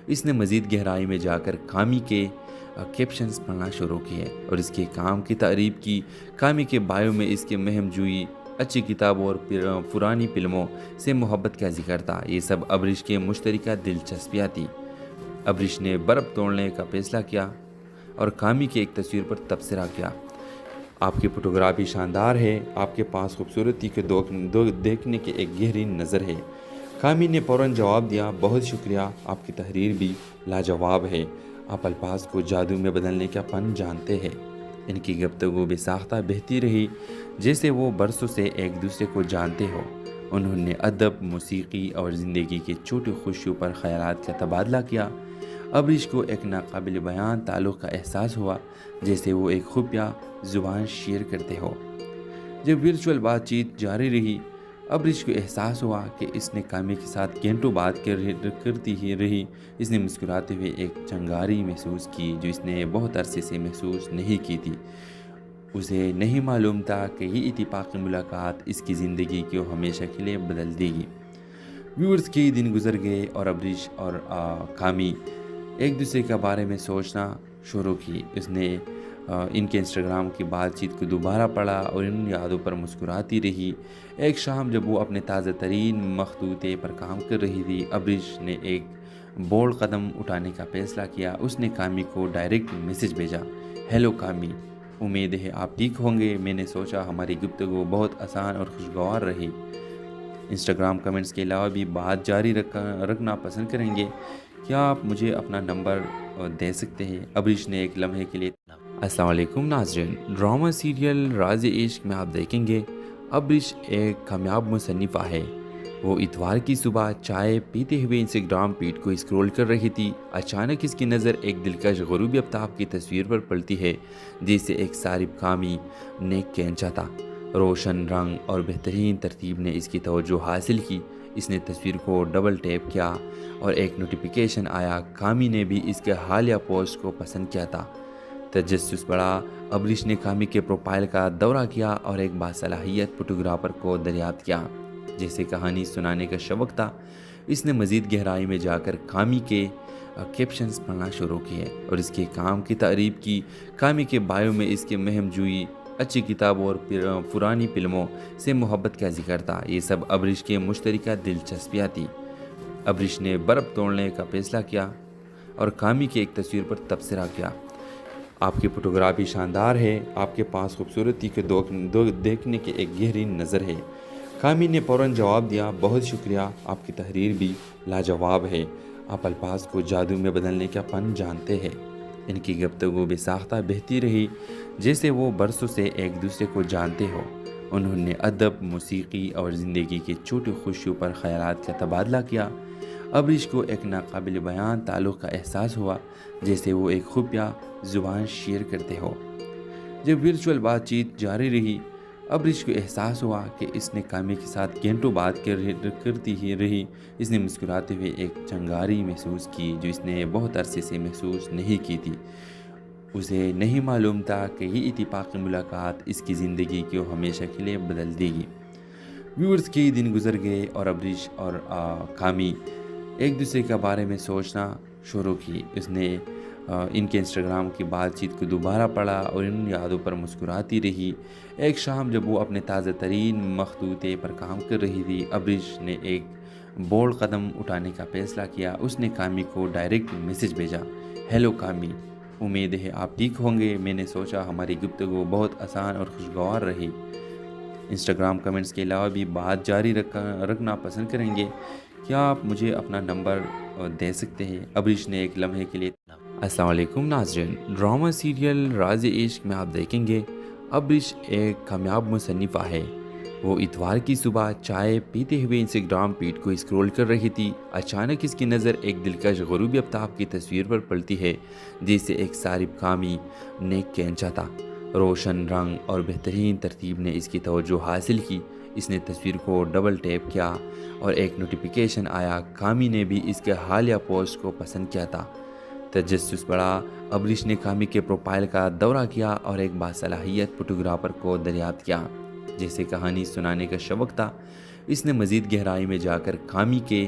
इसने मज़ीद गहराई में जाकर कामी के कैप्शंस पढ़ना शुरू किए और इसके काम की तारीफ की। कामी के बायो में इसके महम जुई, अच्छी किताबों और पुरानी फिल्मों से मोहब्बत का जिक्र था। ये सब अबरिश के मुश्तरका दिलचस्पियाँ थी। अबरिश ने बर्फ़ तोड़ने का फैसला किया और कामी की एक तस्वीर पर तबसरा किया। आपकी फोटोग्राफी शानदार है, आपके पास खूबसूरती के देखने की एक गहरी नज़र है। कामी ने फ़ौरन जवाब दिया, बहुत शुक्रिया, आपकी तहरीर भी लाजवाब है, आप अल्फाज को जादू में बदलने का फ़न जानते हैं। इनकी गुफ्तगू बेसाख्ता बहती रही जैसे वो बरसों से एक दूसरे को जानते हो। उन्होंने अदब, मौसीकी और ज़िंदगी के छोटी खुशियों पर ख़यालात का तबादला किया। अबरिश को एक नाकाबिल बयान ताल्लुक़ का एहसास हुआ, जैसे वो एक खुफिया ज़ुबान शेयर करते हो। जब वर्चुअल बातचीत जारी रही, अबरिश को एहसास हुआ कि इसने कामी के साथ घंटों बात करती ही रही। इसने मुस्कुराते हुए एक चंगारी महसूस की जो इसने बहुत अरसे से महसूस नहीं की थी। उसे नहीं मालूम था कि ये इत्तेफाक़ी मुलाकात इसकी ज़िंदगी को हमेशा के लिए बदल देगी। व्यूअर्स, कई दिन गुजर गए और अबरिश और कामी एक दूसरे के बारे में सोचना शुरू की। उसने इनके इंस्टाग्राम की बातचीत को दोबारा पढ़ा और इन यादों पर मुस्कुराती रही। एक शाम जब वो अपने ताज़ा तरीन मखतूते पर काम कर रही थी, अबरिश ने एक बोल्ड कदम उठाने का फ़ैसला किया। उसने कामी को डायरेक्ट मैसेज भेजा, हेलो कामी, उम्मीद है आप ठीक होंगे। मैंने सोचा हमारी गुफ्तगू बहुत आसान और खुशगवार रही। इंस्टाग्राम कमेंट्स के अलावा भी बात जारी रखना पसंद करेंगे। क्या आप मुझे अपना नंबर दे सकते हैं? अबरिश ने एक लम्हे के लिए। अस्सलाम वालेकुम नाज़रीन, ड्रामा सीरियल राज़-ए-इश्क में आप देखेंगे अबरिश एक कामयाब मुसन्निफ़ा है। वो इतवार की सुबह चाय पीते हुए इंस्टाग्राम फीड को स्क्रॉल कर रही थी। अचानक इसकी नज़र एक दिलकश ग़ुरूबी आफ्ताब की तस्वीर पर पड़ती है, जिसे एक सारिब कामी ने खींचा था। रोशन रंग और बेहतरीन तरतीब ने इसकी तवज्जो हासिल की। इसने तस्वीर को डबल टैप किया और एक नोटिफिकेशन आया। कामी ने भी इसके हालिया पोस्ट को पसंद किया था। तजस्सुस बढ़ा। अबरिश ने कामी के प्रोफाइल का दौरा किया और एक बासलाहियत फोटोग्राफर को दरियाफ्त किया, जैसे कहानी सुनाने का शौक़ था। इसने मज़ीद गहराई में जाकर कामी के कैप्शंस पढ़ना शुरू किए और इसके काम की तारीफ की। कामी के बायो में इसके महम जुई, अच्छी किताबों और पुरानी फिल्मों से मोहब्बत का जिक्र था। ये सब अबरिश के मुश्तरका दिलचस्पियाँ थी। अबरिश ने बर्फ़ तोड़ने का फैसला किया और कामी की एक तस्वीर पर तबसरा किया। आपकी फोटोग्राफी शानदार है, आपके पास खूबसूरती के देखने की एक गहरी नज़र है। कामी ने फ़ौरन जवाब दिया, बहुत शुक्रिया, आपकी तहरीर भी लाजवाब है, आप अल्फाज को जादू में बदलने का फ़न जानते हैं। इनकी गुफ्तगू बेसाख्ता बहती रही जैसे वो बरसों से एक दूसरे को जानते हो। उन्होंने अदब, मौसीकी और ज़िंदगी की छोटी खुशियों पर ख़यालात का तबादला किया। अबरिश को एक नाकाबिल बयान ताल्लुक़ का एहसास हुआ, जैसे वो एक खुफिया ज़ुबान शेयर करते हो। जब वर्चुअल बातचीत जारी रही, अबरिश को एहसास हुआ कि इसने कामी के साथ घंटों बात करती ही रही। इसने मुस्कुराते हुए एक चंगारी महसूस की जो इसने बहुत अरसे से महसूस नहीं की थी। उसे नहीं मालूम था कि ये इत्तेफाक़ी मुलाकात इसकी ज़िंदगी को हमेशा के लिए बदल देगी। व्यूअर्स, कई दिन गुजर गए और अबरिश और कामी एक दूसरे के बारे में सोचना शुरू की। उसने इनके इंस्टाग्राम की बातचीत को दोबारा पढ़ा और इन यादों पर मुस्कुराती रही। एक शाम जब वो अपने ताज़ा तरीन मखतूते पर काम कर रही थी, अबरिश ने एक बोल्ड कदम उठाने का फ़ैसला किया। उसने कामी को डायरेक्ट मैसेज भेजा, हेलो कामी, उम्मीद है आप ठीक होंगे। मैंने सोचा हमारी गुफ्तगू बहुत आसान और खुशगवार रही। इंस्टाग्राम कमेंट्स के अलावा भी बात जारी रखना पसंद करेंगे। क्या आप मुझे अपना नंबर दे सकते हैं? अबरिश ने एक लम्हे के लिए। अस्सलाम वालेकुम नाज़रीन, ड्रामा सीरियल राज़-ए-इश्क में आप देखेंगे अबरिश एक कामयाब मुसन्निफ़ा है। वो इतवार की सुबह चाय पीते हुए इंस्टाग्राम फीड को स्क्रॉल कर रही थी। अचानक इसकी नज़र एक दिलकश ग़ुरूबी आफ्ताब की तस्वीर पर पड़ती है, जिसे एक सारिब कामी ने खींचा था। रोशन रंग और बेहतरीन तरतीब ने इसकी तवज्जो हासिल की। इसने तस्वीर को डबल टैप किया और एक नोटिफिकेशन आया। कामी ने भी इसके हालिया पोस्ट को पसंद किया था। तजस्सुस बढ़ा। अबरिश ने कामी के प्रोफाइल का दौरा किया और एक बासलाहियत फोटोग्राफर को दरियाफ्त किया, जैसे कहानी सुनाने का शौक़ था। इसने मज़ीद गहराई में जाकर कामी के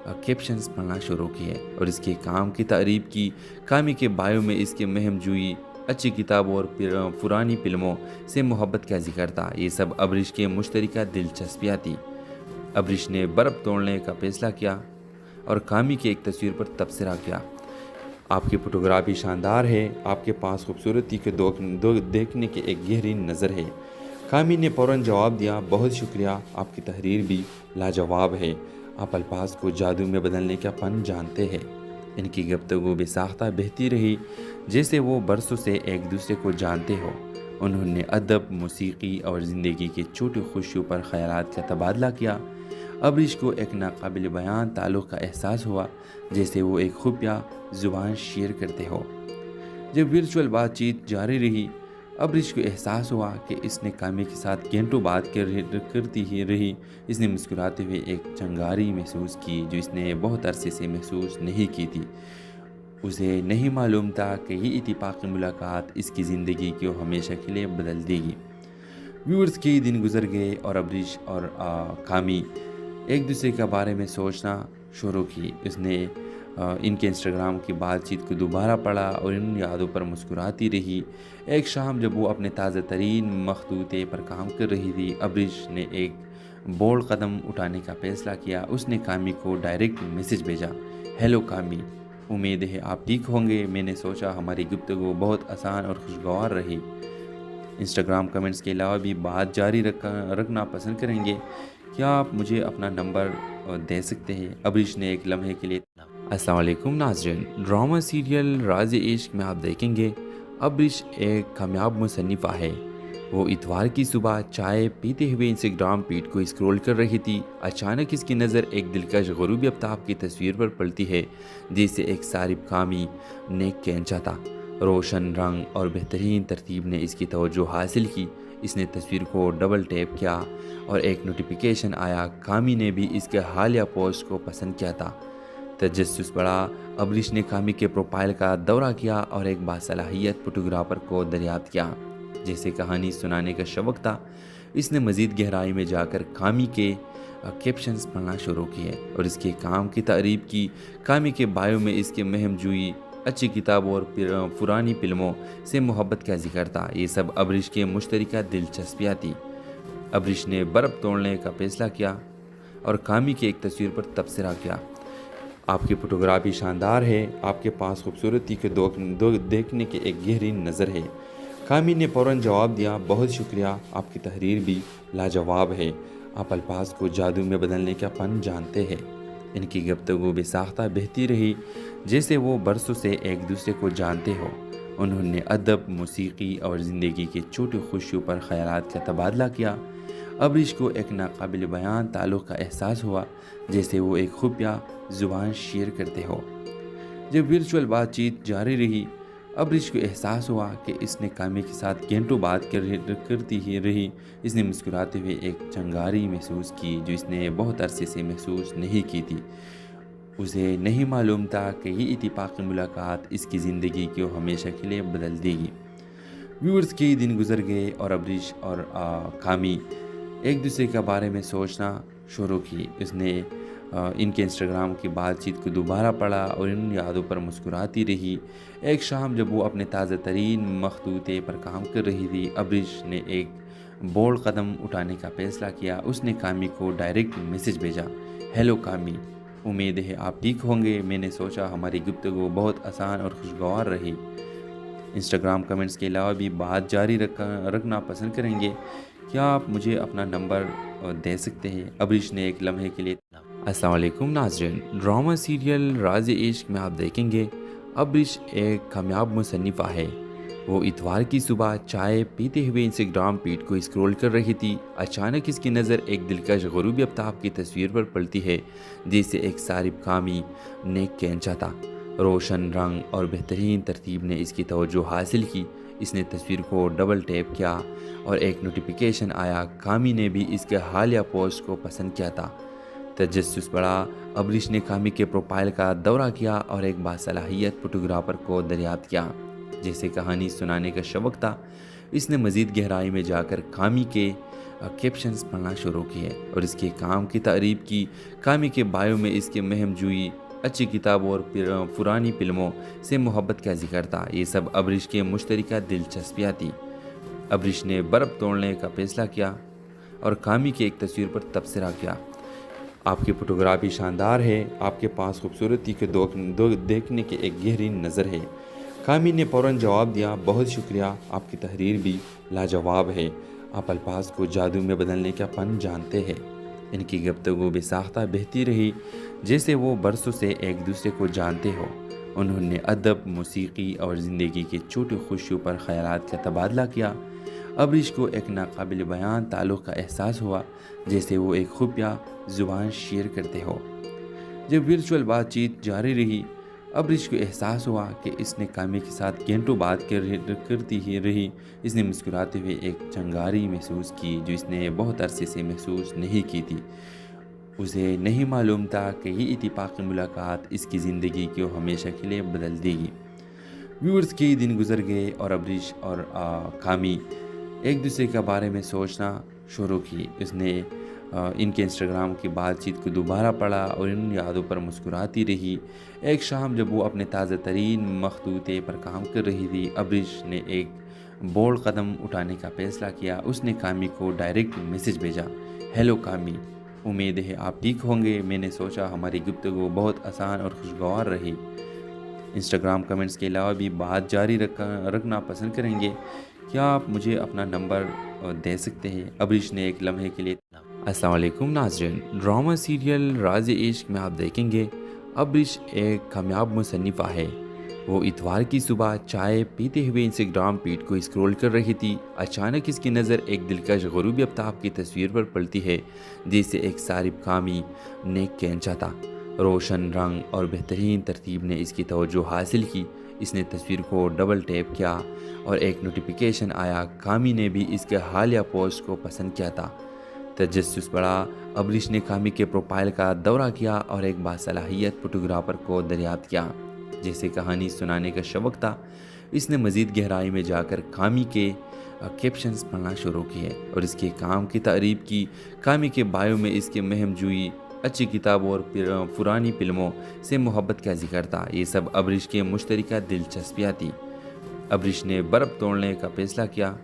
कैप्शंस पढ़ना शुरू किए और इसके काम की तारीफ की। कामी के बायो में इसके महम जुई, अच्छी किताबों और पुरानी फिल्मों से मोहब्बत का जिक्र था। ये सब अब्रिश के मुश्तरका दिलचस्पियाँ थी। अब्रिश ने बर्फ़ तोड़ने का फैसला किया और कामी की एक तस्वीर पर तबसरा किया। आपकी फोटोग्राफी शानदार है, आपके पास खूबसूरती के देखने की एक गहरी नज़र है। कामी ने फ़ौरन जवाब दिया, बहुत शुक्रिया, आपकी तहरीर भी लाजवाब है, आप अल्फाज को जादू में बदलने का फ़न जानते हैं। इनकी गुफ्तगू बेसाख्ता बहती रही जैसे वो बरसों से एक दूसरे को जानते हो। उन्होंने अदब, मौसीकी और ज़िंदगी की छोटी खुशियों पर ख़यालात का तबादला किया। अब्रिश को एक नाकाबिल बयान ताल्लुक़ का एहसास हुआ, जैसे वो एक खुफिया ज़ुबान शेयर करते हो। जब वर्चुअल बातचीत जारी रही, अब्रिश को एहसास हुआ कि इसने कामी के साथ घंटों बात करती ही रही। इसने मुस्कुराते हुए एक चंगारी महसूस की जो इसने बहुत अरसे से महसूस नहीं की थी। उसे नहीं मालूम था कि ये इत्तेफाक़ी मुलाकात इसकी ज़िंदगी को हमेशा के लिए बदल देगी। व्यूअर्स, कई दिन गुजर गए और अब्रिश और कामी एक दूसरे के बारे में सोचना शुरू की। उसने इनके इंस्टाग्राम की बातचीत को दोबारा पढ़ा और इन यादों पर मुस्कुराती रही। एक शाम जब वो अपने ताज़ा तरीन मखतूते पर काम कर रही थी, अब्रिश ने एक बोल्ड कदम उठाने का फैसला किया। उसने कामी को डायरेक्ट मैसेज भेजा, हेलो कामी, उम्मीद है आप ठीक होंगे। मैंने सोचा हमारी गुफ्तगू बहुत आसान और खुशगवार रही। इंस्टाग्राम कमेंट्स के अलावा भी बात जारी रखना पसंद करेंगे। क्या आप मुझे अपना नंबर दे सकते हैं? अब्रिश ने एक लम्हे के लिए। अस्सलाम वालेकुम नाज़रीन, ड्रामा सीरियल राज़-ए-इश्क में आप देखेंगे अब्रिश एक कामयाब मुसन्निफ़ा है। वो इतवार की सुबह चाय पीते हुए इंस्टाग्राम फीड को स्क्रॉल कर रही थी। अचानक इसकी नज़र एक दिलकश ग़ुरूबी आफ्ताब की तस्वीर पर पड़ती है, जिसे एक सारिब कामी ने खींचा था। रोशन रंग और बेहतरीन तरतीब ने इसकी तवज्जो हासिल की। इसने तस्वीर को डबल टैप किया और एक नोटिफिकेशन आया। कामी ने भी इसके हालिया पोस्ट को पसंद किया था। तजस्सुस बढ़ा। अब्रिश ने कामी के प्रोफाइल का दौरा किया और एक बासलाहियत फोटोग्राफर को दरियाफ्त किया, जैसे कहानी सुनाने का शौक़ था। इसने मज़ीद गहराई में जाकर कामी के कैप्शंस पढ़ना शुरू किए और इसके काम की तारीफ की। कामी के बायो में इसके महम जुई, अच्छी किताबों और पुरानी फिल्मों से मोहब्बत का जिक्र था। ये सब अब्रिश के मुश्तरका दिलचस्पियाँ थी। अब्रिश ने बर्फ़ तोड़ने का फैसला किया और कामी की एक तस्वीर पर तबसरा किया। आपकी फोटोग्राफी शानदार है, आपके पास खूबसूरती के देखने की एक गहरी नज़र है। कामी ने फ़ौरन जवाब दिया, बहुत शुक्रिया, आपकी तहरीर भी लाजवाब है, आप अल्फाज को जादू में बदलने का फ़न जानते हैं। इनकी गुफ्तगू बेसाख्ता बहती रही जैसे वो बरसों से एक दूसरे को जानते हो। उन्होंने अदब, मौसीकी और ज़िंदगी की छोटी खुशियों पर ख़यालात का तबादला किया। अब्रिश को एक नाकाबिल बयान ताल्लुक़ का एहसास हुआ, जैसे वो एक खुफिया ज़ुबान शेयर करते हो। जब वर्चुअल बातचीत जारी रही, अब्रिश को एहसास हुआ कि इसने कामी के साथ घंटों बात करती ही रही। इसने मुस्कुराते हुए एक चंगारी महसूस की जो इसने बहुत अरसे से महसूस नहीं की थी। उसे नहीं मालूम था कि ये इत्तेफाक़ी मुलाकात इसकी ज़िंदगी को हमेशा के लिए बदल देगी। व्यूअर्स, कई दिन गुजर गए और अब्रिश और कामी एक दूसरे के बारे में सोचना शुरू की। उसने इनके इंस्टाग्राम की बातचीत को दोबारा पढ़ा और इन यादों पर मुस्कुराती रही। एक शाम जब वो अपने ताज़ा तरीन मखतूते पर काम कर रही थी, अब्रिश ने एक बोल्ड कदम उठाने का फैसला किया। उसने कामी को डायरेक्ट मैसेज भेजा, हेलो कामी, उम्मीद है आप ठीक होंगे। मैंने सोचा हमारी गुफ्तगू बहुत आसान और खुशगवार रही। इंस्टाग्राम कमेंट्स के अलावा भी बात जारी रखना पसंद करेंगे। क्या आप मुझे अपना नंबर दे सकते हैं? अब्रिश ने एक लम्हे के लिए। अस्सलाम वालेकुम नाज़रीन, ड्रामा सीरियल राज़-ए-इश्क में आप देखेंगे अब्रिश एक कामयाब मुसन्निफ़ा है। वो इतवार की सुबह चाय पीते हुए इंस्टाग्राम फीड को स्क्रॉल कर रही थी। अचानक इसकी नज़र एक दिलकश ग़ुरूबी आफ्ताब की तस्वीर पर पड़ती है, जिसे एक सारिब कामी ने खींचा था। रोशन रंग और बेहतरीन तरतीब ने इसकी तवज्जो हासिल की। इसने तस्वीर को डबल टैप किया और एक नोटिफिकेशन आया। कामी ने भी इसके हालिया पोस्ट को पसंद किया था। तजस्सुस बढ़ा। अब्रिश ने कामी के प्रोफाइल का दौरा किया और एक बासलाहियत फोटोग्राफर को दरियाफ्त किया, जैसे कहानी सुनाने का शौक़ था। इसने मज़ीद गहराई में जाकर कामी के कैप्शंस पढ़ना शुरू किए और इसके काम की तारीफ की। कामी के बायो में इसके महम जुई, अच्छी किताबों और पुरानी फिल्मों से मोहब्बत का जिक्र था। ये सब अबरिश के मुश्तरका दिलचस्पियाँ थी। अबरिश ने बर्फ़ तोड़ने का फैसला किया और कामी की एक तस्वीर पर तबसरा किया। आपकी फोटोग्राफी शानदार है, आपके पास खूबसूरती के देखने की एक गहरी नज़र है। कामी ने फ़ौरन जवाब दिया, बहुत शुक्रिया, आपकी तहरीर भी लाजवाब है, आप अल्फाज को जादू में बदलने का फ़न जानते हैं। इनकी गुफ्तगू बेसाख्ता बहती रही जैसे वो बरसों से एक दूसरे को जानते हो। उन्होंने अदब, मौसीकी और ज़िंदगी के छोटे खुशियों पर ख़यालात का तबादला किया। अबरिश को एक नाकाबिल बयान ताल्लुक़ का एहसास हुआ, जैसे वो एक खुफिया ज़ुबान शेयर करते हो। जब वर्चुअल बातचीत जारी रही, अबरिश को एहसास हुआ कि इसने कामी के साथ घंटों बात करती ही रही। इसने मुस्कुराते हुए एक चंगारी महसूस की जो इसने बहुत अरसे से महसूस नहीं की थी। उसे नहीं मालूम था कि ये इत्तेफाक़ी मुलाकात इसकी ज़िंदगी को हमेशा के लिए बदल देगी। व्यूअर्स के दिन गुजर गए और अबरिश और कामी एक दूसरे के बारे में सोचना शुरू की। उसने इनके इंस्टाग्राम की बातचीत को दोबारा पढ़ा और इन यादों पर मुस्कुराती रही। एक शाम जब वो अपने ताज़ा तरीन मखतूते पर काम कर रही थी, अबरिश ने एक बोल्ड कदम उठाने का फैसला किया। उसने कामी को डायरेक्ट मैसेज भेजा, हेलो कामी, उम्मीद है आप ठीक होंगे। मैंने सोचा हमारी गुफ्तगू बहुत आसान और खुशगवार रही। इंस्टाग्राम कमेंट्स के अलावा भी बात जारी रखना पसंद करेंगे। क्या आप मुझे अपना नंबर दे सकते हैं? अबरिश ने एक लम्हे के लिए। अस्सलाम वालेकुम नाज़रीन, ड्रामा सीरियल राज़ इश्क में आप देखेंगे अबरिश एक कामयाब मुसन्निफ़ा है। वो इतवार की सुबह चाय पीते हुए इंस्टाग्राम फीड को स्क्रॉल कर रही थी। अचानक इसकी नज़र एक दिलकश ग़ुरूबी आफ्ताब की तस्वीर पर पड़ती है, जिसे एक सारिब कामी ने खींचा था। रोशन रंग और बेहतरीन तरतीब ने इसकी तवज्जो हासिल की। इसने तस्वीर को डबल टैप किया और एक नोटिफिकेशन आया। कामी ने भी इसके हालिया पोस्ट को पसंद किया था। तजस्सुस बढ़ा। अबरिश ने कामी के प्रोफाइल का दौरा किया और एक बासलाहियत फोटोग्राफर को दरियाफ्त किया, जैसे कहानी सुनाने का शौक़ था। इसने मज़ीद गहराई में जाकर कामी के कैप्शंस पढ़ना शुरू किए और इसके काम की तारीफ की। कामी के बायो में इसके महम जुई, अच्छी किताबों और पुरानी फिल्मों से मोहब्बत का जिक्र था। ये सब अबरिश के मुश्तरका दिलचस्पियाँ थी। अबरिश ने बर्फ़ तोड़ने का फैसला किया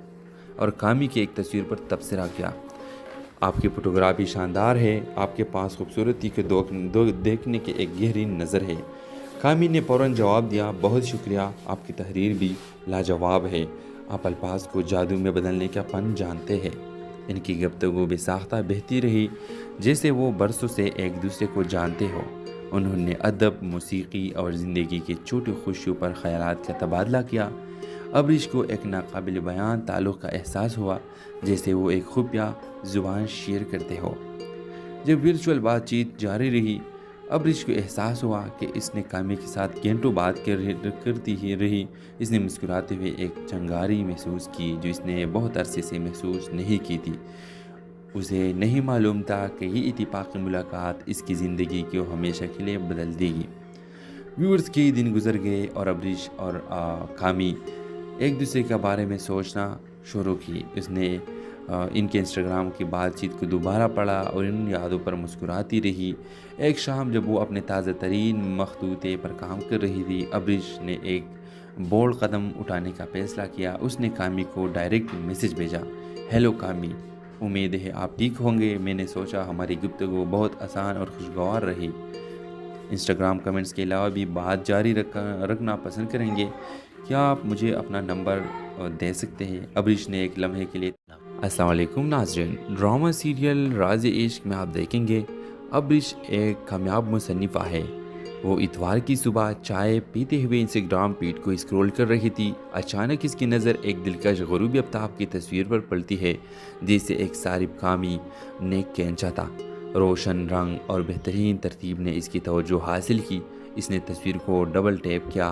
और कामी की एक तस्वीर पर तबसरा किया। आपकी फोटोग्राफी शानदार है, आपके पास खूबसूरती के देखने की एक गहरी नज़र है। कामी ने फ़ौरन जवाब दिया, बहुत शुक्रिया, आपकी तहरीर भी लाजवाब है, आप अल्फाज को जादू में बदलने का फ़न जानते हैं। इनकी गुफ्तगू बेसाख्ता बहती रही जैसे वो बरसों से एक दूसरे को जानते हो। उन्होंने अदब, मौसीकी और ज़िंदगी के छोटे खुशियों पर ख़यालात का तबादला किया। अबरिश को एक नाकाबिल बयान ताल्लुक़ का एहसास हुआ, जैसे वो एक खुफिया ज़ुबान शेयर करते हो। जब वर्चुअल बातचीत जारी रही, अबरिश को एहसास हुआ कि इसने कामी के साथ घंटों बात करती ही रही। इसने मुस्कुराते हुए एक चंगारी महसूस की जो इसने बहुत अरसे से महसूस नहीं की थी। उसे नहीं मालूम था कि ये इत्तेफाक़ी मुलाकात इसकी ज़िंदगी को हमेशा के लिए बदल देगी। व्यूअर्स के दिन गुजर गए और अबरिश और कामी एक दूसरे के बारे में सोचना शुरू की। उसने इनके इंस्टाग्राम की बातचीत को दोबारा पढ़ा और इन यादों पर मुस्कुराती रही। एक शाम जब वो अपने ताज़ा तरीन मखतूते पर काम कर रही थी, अबरिश ने एक बोल्ड कदम उठाने का फैसला किया। उसने कामी को डायरेक्ट मैसेज भेजा, हेलो कामी, उम्मीद है आप ठीक होंगे। मैंने सोचा हमारी गुफ्तगू बहुत आसान और खुशगवार रही। इंस्टाग्राम कमेंट्स के अलावा भी बात जारी रखना पसंद करेंगे। क्या आप मुझे अपना नंबर दे सकते हैं? अबरिश ने एक लम्हे के लिए। अस्सलाम वालेकुम नाज़रीन, ड्रामा सीरियल राज़ इश्क में आप देखेंगे अबरिश एक कामयाब मुसन्निफ़ा है। वो इतवार की सुबह चाय पीते हुए इंस्टाग्राम फीड को स्क्रॉल कर रही थी। अचानक इसकी नज़र एक दिलकश ग़ुरूबी आफ्ताब की तस्वीर पर पड़ती है, जिसे एक सारिब कामी ने खींचा था। रोशन रंग और बेहतरीन तरतीब ने इसकी तवज्जो हासिल की। इसने तस्वीर को डबल टैप किया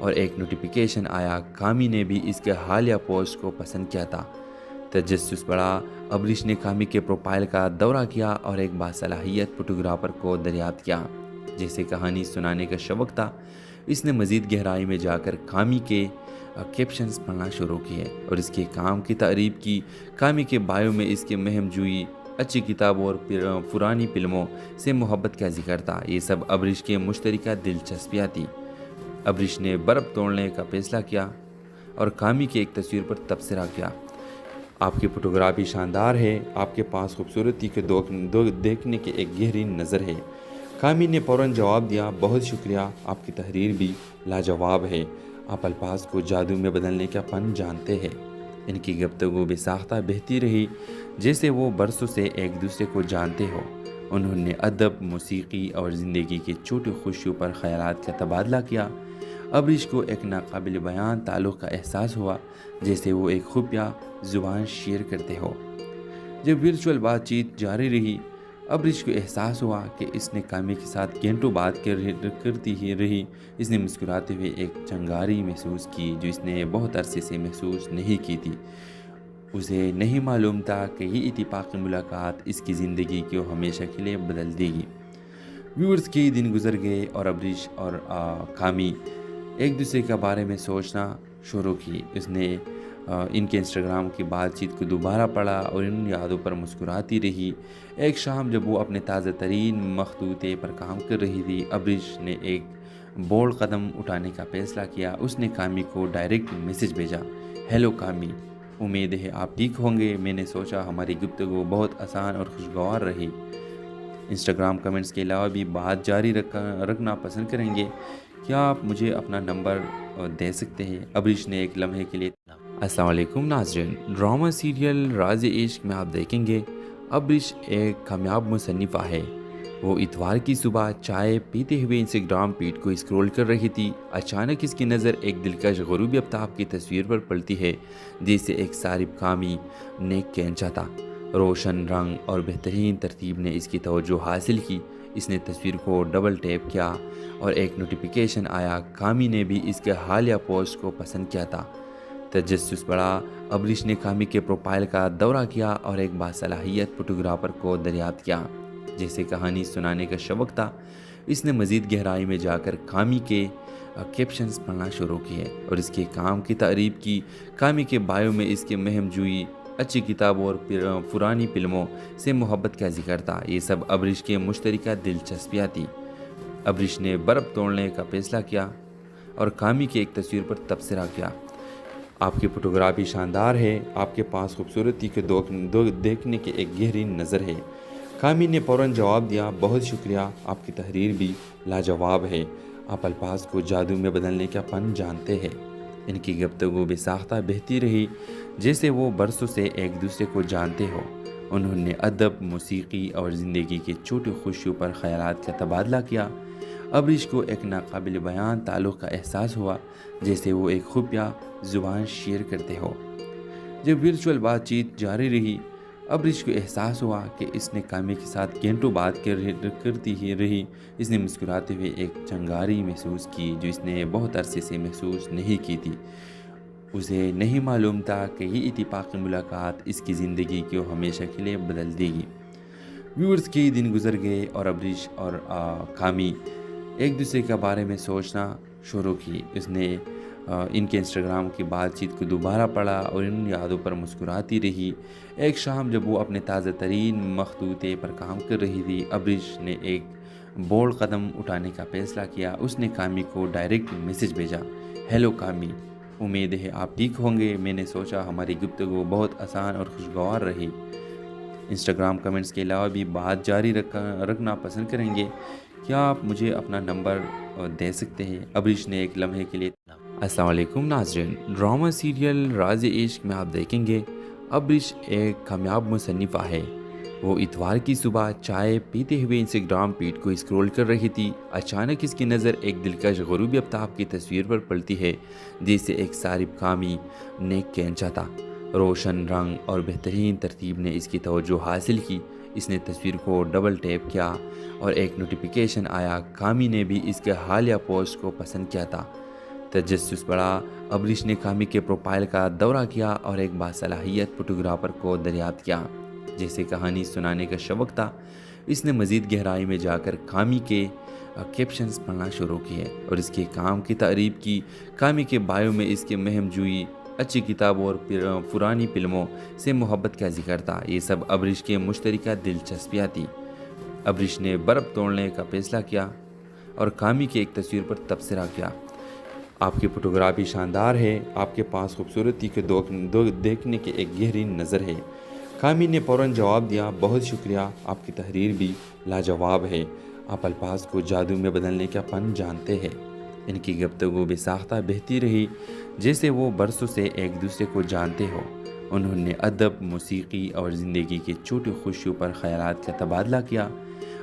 और एक नोटिफिकेशन आया। कामी ने भी इसके हालिया पोस्ट को पसंद किया था। तजस्सुस बढ़ा। अबरिश ने कामी के प्रोफाइल का दौरा किया और एक बासलाहियत फोटोग्राफर को दरियाफ्त किया, जैसे कहानी सुनाने का शौक़ था। इसने मज़ीद गहराई में जाकर कामी के कैप्शंस पढ़ना शुरू किए और इसके काम की तारीफ की। कामी के बायो में इसके महम जुई, अच्छी किताबों और पुरानी फिल्मों से मोहब्बत का जिक्र था। ये सब अबरिश के मुश्तरका दिलचस्पियाँ थी। अबरिश ने बर्फ़ तोड़ने का फैसला किया और कामी की एक तस्वीर पर तबसरा किया। आपकी फोटोग्राफी शानदार है, आपके पास खूबसूरती के देखने की एक गहरी नज़र है। कामी ने फ़ौरन जवाब दिया, बहुत शुक्रिया, आपकी तहरीर भी लाजवाब है, आप अल्फाज को जादू में बदलने का फ़न जानते हैं। इनकी गुफ्तगू बेसाख्ता बहती रही जैसे वो बरसों से एक दूसरे को जानते हो। उन्होंने अदब, मौसीकी और ज़िंदगी की छोटी खुशियों पर ख़यालात का तबादला किया। अबरिश को एक नाकाबिल बयान ताल्लुक़ का एहसास हुआ, जैसे वो एक खुफिया ज़ुबान शेयर करते हो। जब वर्चुअल बातचीत जारी रही, अबरिश को एहसास हुआ कि इसने कामी के साथ घंटों बात करती ही रही। इसने मुस्कुराते हुए एक चंगारी महसूस की जो इसने बहुत अरसे से महसूस नहीं की थी। उसे नहीं मालूम था कि ये इत्तेफाकी मुलाकात इसकी ज़िंदगी को हमेशा के लिए बदल देगी। व्यूअर्स के दिन गुजर गए और अबरिश और कामी एक दूसरे के बारे में सोचना शुरू की। उसने इनके इंस्टाग्राम की बातचीत को दोबारा पढ़ा और इन यादों पर मुस्कुराती रही। एक शाम जब वो अपने ताज़ा तरीन मखतूते पर काम कर रही थी, अबरिश ने एक बोल्ड कदम उठाने का फैसला किया। उसने कामी को डायरेक्ट मैसेज भेजा, हेलो कामी, उम्मीद है आप ठीक होंगे। मैंने सोचा हमारी गुफ्तगू बहुत आसान और खुशगवार रही। इंस्टाग्राम कमेंट्स के अलावा भी बात जारी रखना पसंद करेंगे। क्या आप मुझे अपना नंबर दे सकते हैं? अबरिश ने एक लम्हे के लिए। अस्सलाम वालेकुम नाज़रीन, ड्रामा सीरियल राज़ इश्क में आप देखेंगे अबरिश एक कामयाब मुसन्निफ़ा है। वो इतवार की सुबह चाय पीते हुए इंस्टाग्राम फीड को स्क्रॉल कर रही थी। अचानक इसकी नज़र एक दिलकश ग़ुरूबी आफ्ताब की तस्वीर पर पड़ती है, जिसे एक सारिब कामी ने खींचा था। रोशन रंग और बेहतरीन तरतीब ने इसकी तवज्जो हासिल की। इसने तस्वीर को डबल टैप किया और एक नोटिफिकेशन आया। कामी ने भी इसके हालिया पोस्ट को पसंद किया था। तजस्सुस बढ़ा। अबरिश ने कामी के प्रोफाइल का दौरा किया और एक बासलाहियत फोटोग्राफर को दरियाफ्त किया, जैसे कहानी सुनाने का शौक़ था। इसने मज़ीद गहराई में जाकर कामी के कैप्शंस पढ़ना शुरू किए और इसके काम की तारीफ की। कामी के बायो में इसके महम जुई, अच्छी किताबों और पुरानी फिल्मों से मोहब्बत का जिक्र था। ये सब अबरिश के मुश्तरका दिलचस्पियाँ थी। अबरिश ने बर्फ़ तोड़ने का फैसला किया और कामी की एक तस्वीर पर तबसरा किया, आपकी फोटोग्राफी शानदार है, आपके पास खूबसूरती के देखने की एक गहरी नज़र है। कामी ने फ़ौरन जवाब दिया, बहुत शुक्रिया, आपकी तहरीर भी लाजवाब है, आप अल्फाज को जादू में बदलने का फ़न जानते हैं। इनकी गुफ्तगू बेसाख्ता बहती रही जैसे वो बरसों से एक दूसरे को जानते हो। उन्होंने अदब, मौसीकी और ज़िंदगी की छोटी खुशियों पर ख़यालात का तबादला किया। अबरिश को एक नाकाबिल बयान ताल्लुक़ का एहसास हुआ, जैसे वो एक खुफिया ज़ुबान शेयर करते हो। जब वर्चुअल बातचीत जारी रही, अबरिश को एहसास हुआ कि इसने कामी के साथ घंटों बात करती ही रही। इसने मुस्कुराते हुए एक चंगारी महसूस की जो इसने बहुत अरसे से महसूस नहीं की थी। उसे नहीं मालूम था कि ये इत्तेफाकी मुलाकात इसकी ज़िंदगी को हमेशा के लिए बदल देगी। व्यूअर्स के दिन गुजर गए और अबरिश और कामी एक दूसरे के बारे में सोचना शुरू की। उसने इनके इंस्टाग्राम की बातचीत को दोबारा पढ़ा और इन यादों पर मुस्कुराती रही। एक शाम जब वो अपने ताज़ा तरीन मखतूते पर काम कर रही थी, अबरिश ने एक बोल्ड कदम उठाने का फैसला किया। उसने कामी को डायरेक्ट मैसेज भेजा, हेलो कामी, उम्मीद है आप ठीक होंगे। मैंने सोचा हमारी गुफ्तगू बहुत आसान और खुशगवार रही। इंस्टाग्राम कमेंट्स के अलावा भी बात जारी रखना पसंद करेंगे। क्या आप मुझे अपना नंबर दे सकते हैं? अबरिश ने एक लम्हे के लिए। अस्सलाम वालेकुम नाज़रीन, ड्रामा सीरियल राज़ इश्क में आप देखेंगे अबरिश एक कामयाब मुसन्निफ़ा है। वो इतवार की सुबह चाय पीते हुए इंस्टाग्राम फीड को स्क्रॉल कर रही थी। अचानक इसकी नज़र एक दिलकश ग़ुरूबी आफ्ताब की तस्वीर पर पड़ती है, जिसे एक सारिब कामी ने खींचा था। रोशन रंग और बेहतरीन तरतीब ने इसकी तवज्जो हासिल की। इसने तस्वीर को डबल टैप किया और एक नोटिफिकेशन आया। कामी ने भी इसके हालिया पोस्ट को पसंद किया था। तजस्सुस बढ़ा। अबरिश ने कामी के प्रोफाइल का दौरा किया और एक बासलाहियत फोटोग्राफर को दरियाफ्त किया, जैसे कहानी सुनाने का शौक़ था। इसने मज़ीद गहराई में जाकर कामी के कैप्शंस पढ़ना शुरू किए और इसके काम की तारीफ की। कामी के बायो में इसके महम जुई, अच्छी किताबों और पुरानी फिल्मों से मोहब्बत का जिक्र था। ये सब अबरिश के मुश्तरका दिलचस्पियाँ थी। अबरिश ने बर्फ़ तोड़ने का फैसला किया और कामी की एक तस्वीर पर तबसरा किया। आपकी फोटोग्राफी शानदार है, आपके पास खूबसूरती के देखने की एक गहरी नज़र है। कामी ने फ़ौरन जवाब दिया, बहुत शुक्रिया, आपकी तहरीर भी लाजवाब है, आप अल्फाज को जादू में बदलने का फ़न जानते हैं। इनकी गुफ्तगू बेसाख्ता बहती रही जैसे वो बरसों से एक दूसरे को जानते हो। उन्होंने अदब, मौसीकी और ज़िंदगी की छोटी खुशियों पर ख़यालात का तबादला किया।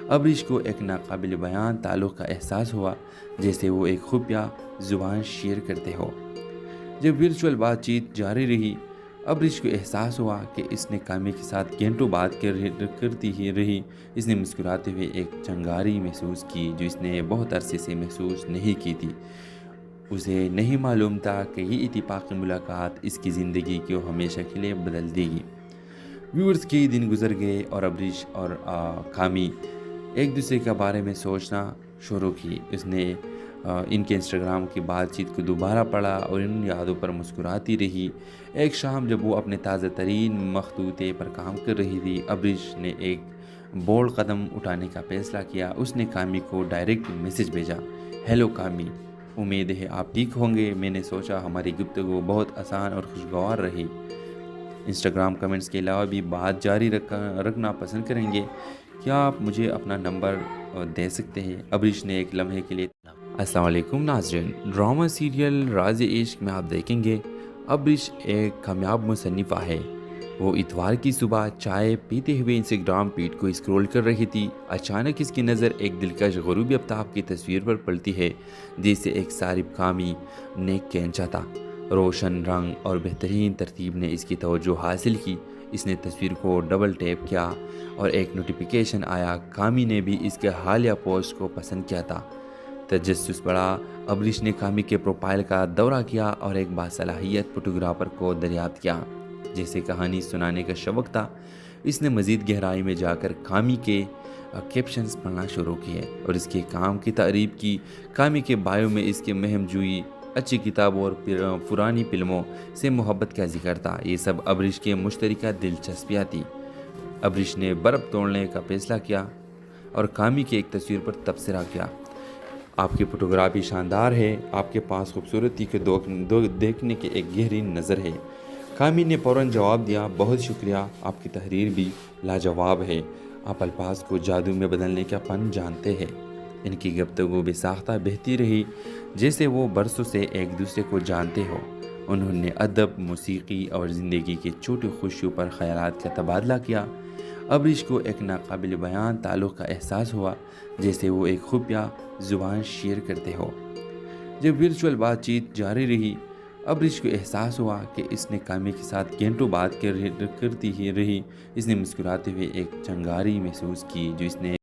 अबरिश को एक नाकाबिल बयान ताल्लुक़ का एहसास हुआ, जैसे वो एक खुफिया ज़ुबान शेयर करते हो। जब वर्चुअल बातचीत जारी रही, अबरिश को एहसास हुआ कि इसने कामी के साथ घंटों बात करती ही रही। इसने मुस्कुराते हुए एक चंगारी महसूस की जो इसने बहुत अरसे से महसूस नहीं की थी। उसे नहीं मालूम था कि ये इत्तेफाकी मुलाकात इसकी ज़िंदगी को हमेशा के लिए बदल देगी। व्यूअर्स के दिन गुजर गए और अबरिश और कामी एक दूसरे के बारे में सोचना शुरू की। उसने इनके इंस्टाग्राम की बातचीत को दोबारा पढ़ा और इन यादों पर मुस्कुराती रही। एक शाम जब वो अपने ताज़ा तरीन मखतूते पर काम कर रही थी, अबरिश ने एक बोल्ड कदम उठाने का फैसला किया। उसने कामी को डायरेक्ट मैसेज भेजा, हेलो कामी, उम्मीद है आप ठीक होंगे। मैंने सोचा हमारी गुफ्तगू बहुत आसान और खुशगवार रही। इंस्टाग्राम कमेंट्स के अलावा भी बात जारी रखना पसंद करेंगे, क्या आप मुझे अपना नंबर दे सकते हैं? अबरिश ने एक लम्हे के लिए अस्सलाम वालेकुम नाज़रीन, ड्रामा सीरियल राज़ इश्क में आप देखेंगे अबरिश एक कामयाब मुसन्निफ़ा है। वो इतवार की सुबह चाय पीते हुए इंस्टाग्राम फीड को स्क्रॉल कर रही थी। अचानक इसकी नज़र एक दिलकश ग़ुरूबी आफ्ताब की तस्वीर पर पड़ती है, जिसे एक सारिब कामी ने खींचा था। रोशन रंग और बेहतरीन तरतीब ने इसकी तवज्जो हासिल की। इसने तस्वीर को डबल टैप किया और एक नोटिफिकेशन आया। कामी ने भी इसके हालिया पोस्ट को पसंद किया था। तजस्सुस बढ़ा। अबरिश ने कामी के प्रोफाइल का दौरा किया और एक बासलाहियत फोटोग्राफर को दरियाफ्त किया, जैसे कहानी सुनाने का शौक़ था। इसने मज़ीद गहराई में जाकर कामी के कैप्शंस पढ़ना शुरू किए और इसके काम की तारीफ की। कामी के बायो में इसके महम जुई, अच्छी किताबों और पुरानी फिल्मों से मोहब्बत का जिक्र था। ये सब अबरिश के मुश्तरका दिलचस्पियाँ थी। अबरिश ने बर्फ़ तोड़ने का फैसला किया और कामी की एक तस्वीर पर तबसरा किया। आपकी फोटोग्राफी शानदार है, आपके पास खूबसूरती के देखने की एक गहरी नज़र है। कामी ने फ़ौरन जवाब दिया, बहुत शुक्रिया, आपकी तहरीर भी लाजवाब है, आप अल्फाज को जादू में बदलने का फ़न जानते हैं। इनकी गुफ्तगू बेसाख्ता बहती रही जैसे वो बरसों से एक दूसरे को जानते हो। उन्होंने अदब, मौसीकी और ज़िंदगी की छोटी खुशियों पर ख़यालात का तबादला किया। अबरिश को एक नाकाबिल बयान ताल्लुक़ का एहसास हुआ, जैसे वो एक खुफिया ज़ुबान शेयर करते हो। जब वर्चुअल बातचीत जारी रही, अबरिश को एहसास हुआ कि इसने कामी के साथ घंटों बात करती ही रही। इसने मुस्कुराते हुए एक चंगारी महसूस की जो इसने